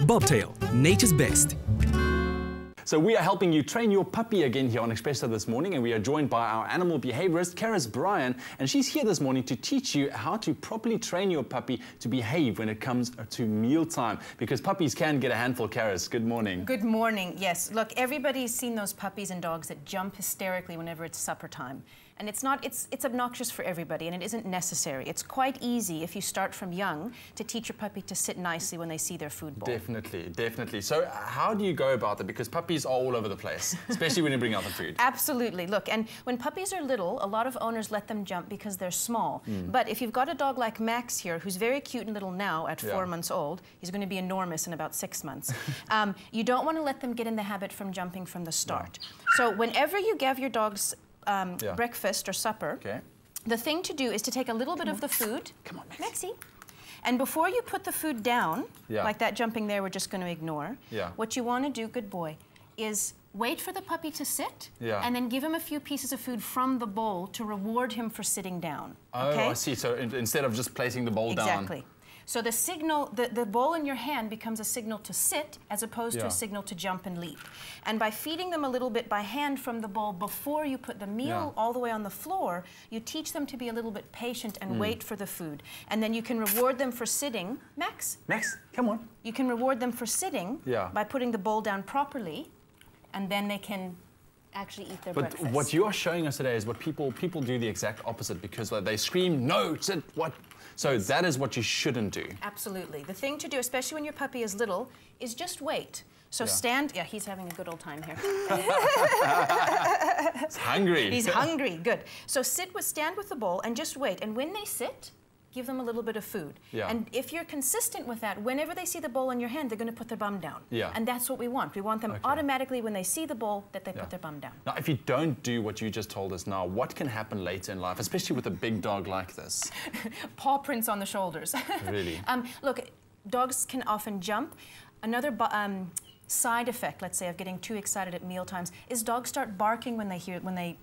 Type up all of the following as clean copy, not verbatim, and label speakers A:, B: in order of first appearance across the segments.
A: Bobtail, nature's best.
B: So we are helping you train your puppy again here on eXpresso this morning, and we are joined by our animal behaviorist, Karis Bryen, and she's here this morning to teach you how to properly train your puppy to behave when it comes to mealtime, because puppies can get a handful. Karis, good morning.
C: Good morning. Yes, look, everybody's seen those puppies and dogs that jump hysterically whenever it's supper time. And it's obnoxious for everybody, and it isn't necessary. It's quite easy if you start from young to teach your puppy to sit nicely when they see their food bowl.
B: Definitely, definitely. So how do you go about that? Because puppies are all over the place, especially when you bring out the food.
C: Absolutely. Look, and when puppies are little, a lot of owners let them jump because they're small. But if you've got a dog like Max here, who's very cute and little now at 4 months old, he's going to be enormous in about 6 months. You don't want to let them get in the habit from jumping from the start. So whenever you give your dogs breakfast or supper, the thing to do is to take a little bit of the food.
B: Come on,
C: Maxie. And before you put the food down, like that jumping there we're just going to ignore, what you want to do, good boy, is wait for the puppy to sit and then give him a few pieces of food from the bowl to reward him for sitting down.
B: Oh, I see. So instead of just placing the bowl down.
C: Exactly. So the signal, the bowl in your hand becomes a signal to sit as opposed to a signal to jump and leap. And by feeding them a little bit by hand from the bowl before you put the meal all the way on the floor, you teach them to be a little bit patient and wait for the food. And then you can reward them for sitting. Max?
B: Max, come on.
C: You can reward them for sitting by putting the bowl down properly, and then they can actually eat their breakfast.
B: But what you are showing us today is what people do the exact opposite, because they scream, no, sit, what? So that is what you shouldn't do.
C: Absolutely. The thing to do, especially when your puppy is little, is just wait. So stand, he's having a good old time here.
B: He's hungry.
C: He's hungry, good. So stand with the bowl and just wait. And when they sit, give them a little bit of food. And if you're consistent with that, whenever they see the bowl in your hand, they're going to put their bum down. And that's what we want. We want them automatically, when they see the bowl, that they put their bum down.
B: Now, if you don't do what you just told us now, what can happen later in life, especially with a big dog like this?
C: Paw prints on the shoulders.
B: Really?
C: Look, dogs can often jump. Another side effect, let's say, of getting too excited at meal times is dogs start barking when they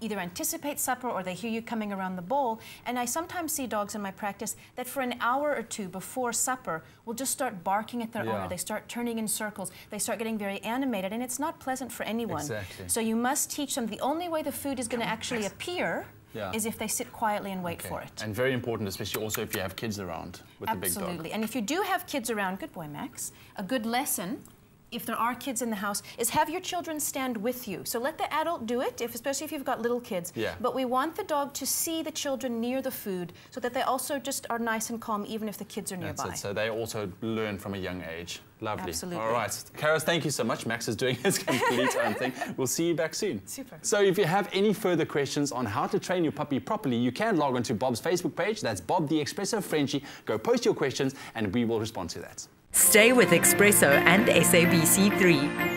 C: either anticipate supper or they hear you coming around the bowl. And I sometimes see dogs in my practice that for an hour or two before supper will just start barking at their owner. They start turning in circles. They start getting very animated, and it's not pleasant for anyone.
B: Exactly.
C: So you must teach them the only way the food is going to actually appear is if they sit quietly and wait for it.
B: And very important, especially also if you have kids around with the big dog.
C: Absolutely. And if you do have kids around, good boy, Max, a good lesson, if there are kids in the house, is have your children stand with you. So let the adult do it, especially if you've got little kids. But we want the dog to see the children near the food so that they also just are nice and calm even if the kids are nearby.
B: That's it. So they also learn from a young age. Lovely.
C: Absolutely.
B: All right. Karis, thank you so much. Max is doing his complete own thing. We'll see you back soon.
C: Super.
B: So if you have any further questions on how to train your puppy properly, you can log on to Bob's Facebook page. That's Bob the eXpresso Frenchie. Go post your questions and we will respond to that.
D: Stay with eXpresso and SABC3.